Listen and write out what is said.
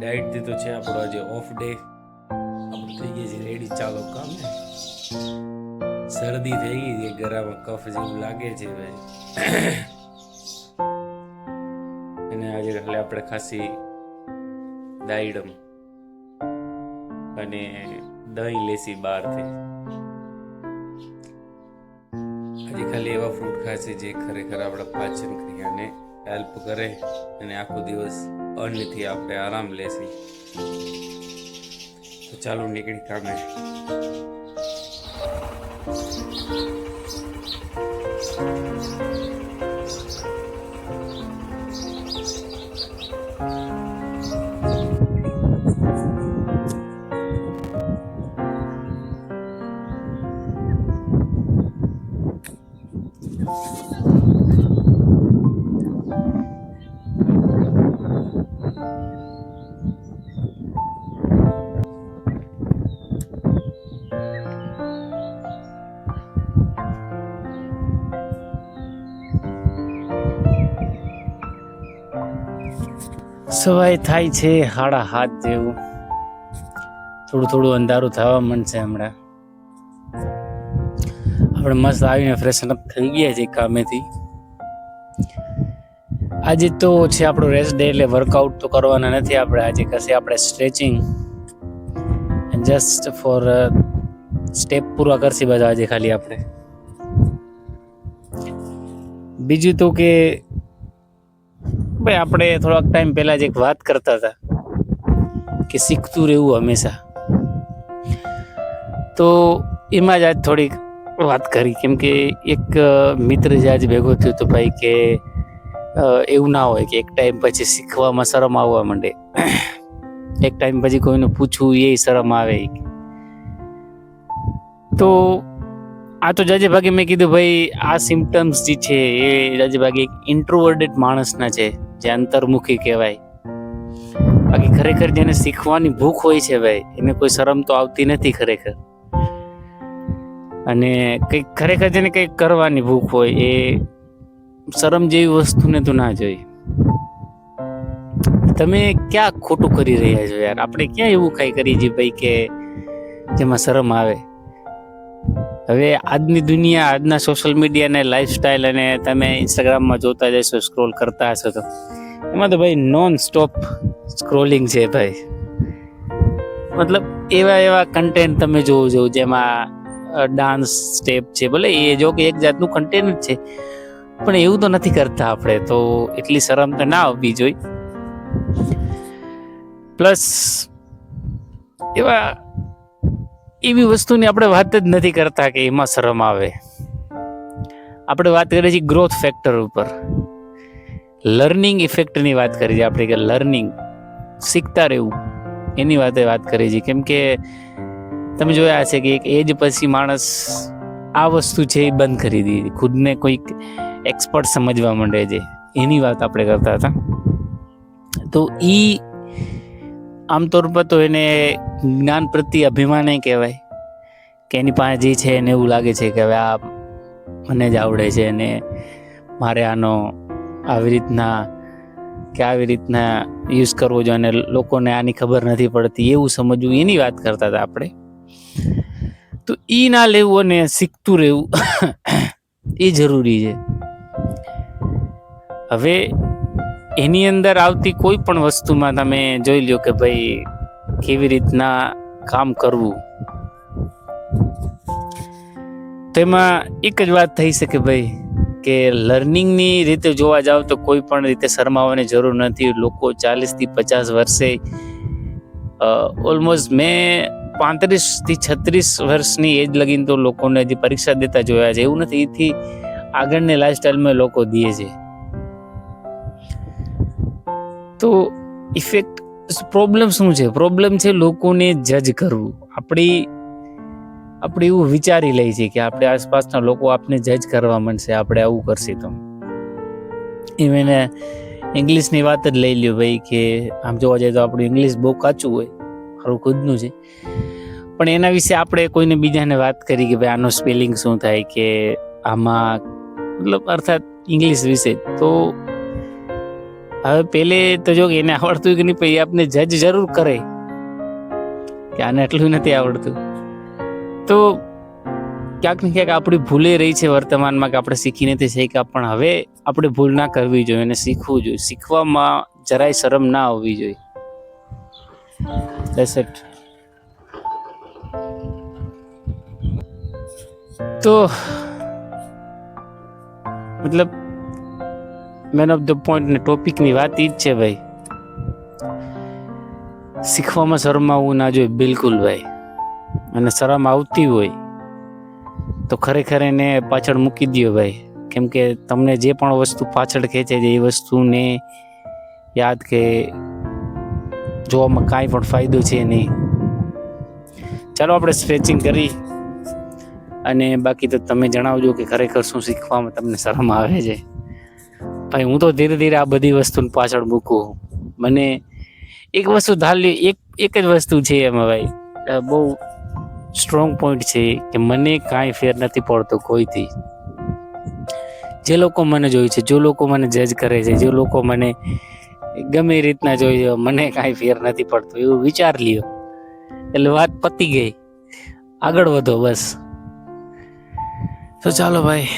ડાયટથી તો છે આપણો આજે ઓફ ડે, આપણે થઈ ગઈ છે રેડી, ચાલો કામ. શરદી થઈ ગઈ છે, ગળામાં કફ જેવું લાગે છે ભાઈ. અને આજે ખાલી આપણે ખાસી દાયડમ અને દહીં લેસી બહારથી. આજે ખાલી એવા ફ્રૂટ ખાશે જે ખરેખર આપણા પાચન ક્રિયાને હેલ્પ કરે અને આખો દિવસ અન્નથી આપણે આરામ લેશી. તો ચાલો નીકળી કામે. સવાય થાય છે 7:30 જેવું. થોડું અંધારું થવા માંડશે હમણાં. આપણે મસ્ત આવીને ફ્રેશન અપ થઈ ગયા છે કામેથી. આજે તો છે આપણો રેસ્ટ ડે, એટલે વર્કઆઉટ તો કરવાના નથી આપણે. આજે કશે આપણે સ્ટ્રેચિંગ જસ્ટ ફોર સ્ટેપ પૂરા કરશી બધા આજે ખાલી આપણે. બીજું તો કે ભાઈ આપણે થોડાક ટાઈમ પહેલા જ એક વાત કરતા હતા કે શીખતું રહેવું હંમેશા. તો એમાં જ આજ થોડીક વાત કરી, કેમ કે એક મિત્ર જે આજે ભેગો થયો તો ભાઈ કે એવું ના હોય કે એક ટાઈમ પછી શીખવામાં શરમ આવવા માંડે, એક ટાઈમ પછી કોઈને પૂછવું એ શરમ આવે. તો આ તો જાજે ભાગે મેં કીધું ભાઈ આ સિમ્પટમ્સ જે છે એ જાજે ભાગે એક ઇન્ટ્રોવર્ટેડ માણસના છે, જે અંતર્મુખી કહેવાય. બાકી ખરેખર જેને શીખવાની ભૂખ હોય છે ભાઈ, એને કોઈ શરમ તો આવતી નથી ખરેખર. અને કંઈક ખરેખર જેને કંઈક કરવાની ભૂખ હોય એ શરમ જેવી વસ્તુને તો ના જોઈ. તમે ક્યાં ખોટું કરી રહ્યા છો યાર? આપણે ક્યાં એવું કઈ કરી છે ભાઈ કે જેમાં શરમ આવે? હવે આજની દુનિયા, આજના સોશિયલ મીડિયા ને લાઈફસ્ટાઈલ, અને તમે ઇન્સ્ટાગ્રામમાં જોતા જશો, સ્ક્રોલ કરતા હશો, તો એમાં તો ભાઈ નોન સ્ટોપ સ્ક્રોલિંગ છે ભાઈ. મતલબ એવા કન્ટેન્ટ તમે જોવો જેમાં ડાન્સ સ્ટેપ છે, ભલે એ જો કે એક જાતનું કન્ટેન્ટ જ છે, પણ એવું તો નથી કરતા આપણે. તો એટલી શરમ તો ના આવવી જોઈએ. પ્લસ એવી વસ્તુની આપણે વાત જ નથી કરતા કે એમાં શરમ આવે. આપણે વાત કરીએ છીએ ગ્રોથ ફેક્ટર ઉપર, લર્નિંગ ઇફેક્ટની વાત કરીએ છીએ આપણે, કે લર્નિંગ, શીખતા રહેવું, એની વાત કરીએ છીએ. કેમ કે તમે જોયા હશે કે એક એજ પછી માણસ આ વસ્તુ છે એ બંધ કરી દીધી, ખુદને કોઈક એક્સપર્ટ સમજવા માંડે છે, એની વાત આપણે કરતા હતા. તો આમતોર પર તો એને જ્ઞાન પ્રત્યે અભિમાન કહેવાય, કે એની પાસે જે છે એને એવું લાગે છે કે હવે આ મને જ આવડે છે અને મારે આનો આવી રીતના યુઝ કરવો જોઈએ, અને લોકોને આની ખબર નથી પડતી એવું સમજવું, એની વાત કરતા હતા આપણે. તો ના લેવું અને શીખતું રહેવું એ જરૂરી છે. હવે એની અંદર આવતી કોઈ પણ વસ્તુમાં તમે જોઈ લો કે ભાઈ કેવી રીતના કામ કરવું, તેમાં એક જ વાત થઈ શકે ભાઈ કે લર્નિંગની રીતે જોવા જાવ તો કોઈ પણ રીતે શરમાવાની જરૂર નથી. લોકો 40 થી 50 વર્ષે ઓલમોસ્ટ મેં 35 થી 36 વર્ષની એજ લગીને તો લોકોને હજી પરીક્ષા દેતા જોયા છે. એવું નથી, એથી આગળની લાઈફસ્ટાઈલમાં લોકો દે છે. તો પ્રોબ્લેમ શું છે? પ્રોબ્લેમ છે લોકોને જજ કરવું. આપણી આપણે એવું વિચારી લઈએ છીએ કે આપણે આસપાસના લોકો આપણે જજ કરવા માંડશે આપણે આવું કરશે તો. ઇવન ઇંગ્લિશની વાત જ લઈ લ્યો ભાઈ, કે આમ જોવા જઈએ તો આપણું ઇંગ્લિશ બહુ કાચું હોય, મારું ખુદનું છે, પણ એના વિશે આપણે કોઈને બીજાને વાત કરી કે ભાઈ આનો સ્પેલિંગ શું થાય, કે આમાં મતલબ અર્થાત ઇંગ્લિશ વિશે, તો હવે પેલે તો જો એને આવડતું કે નહીં, પછી આપને જજ જરૂર કરે કે આને એટલું નથી આવડતું. તો ક્યાંક ને ક્યાંક આપણી ભૂલે રહી છે વર્તમાનમાં, કે આપણે શીખી નથી શીખ્યા, પણ હવે આપણે ભૂલ ના કરવી જોઈએ અને શીખવું જોઈએ. શીખવામાં જરાય શરમ ના આવવી જોઈએ. That's it. તો મતલબ મેન ઓફ ધ પોઈન્ટ ને ટોપિકની વાત ઈ જ છે ભાઈ, શીખવામાં શરમ આવવું ના જોઈએ બિલકુલ ભાઈ. અને શરમ આવતી હોય તો ખરેખર એને પાછળ મૂકી દો ભાઈ, કેમ કે તમને જે પણ વસ્તુ પાછળ ખેંચે છે એ વસ્તુને યાદ કે જોવામાં કાંઈ પણ ફાયદો છે નહીં. ચાલો આપણે સ્ટ્રેચિંગ કરી, અને બાકી તો તમે જણાવજો કે ખરેખર શું શીખવામાં તમને શરમ આવે છે. ભાઈ હું તો ધીરે ધીરે આ બધી વસ્તુને પાછળ મૂકું. મને એક વસ્તુ એક જ વસ્તુ છે એમાં ભાઈ, બહુ સ્ટ્રોંગ પોઈન્ટ છે કે મને કાંઈ ફેર નથી પડતો કોઈથી. જે લોકો મને જોઈ છે, જો લોકો મને જજ કરે છે, જે લોકો મને ગમે એ રીતના જોઈ, મને કાંઈ ફેર નથી પડતો એવું વિચાર લ્યો એટલે વાત પતી ગઈ. આગળ વધો બસ. તો ચાલો ભાઈ,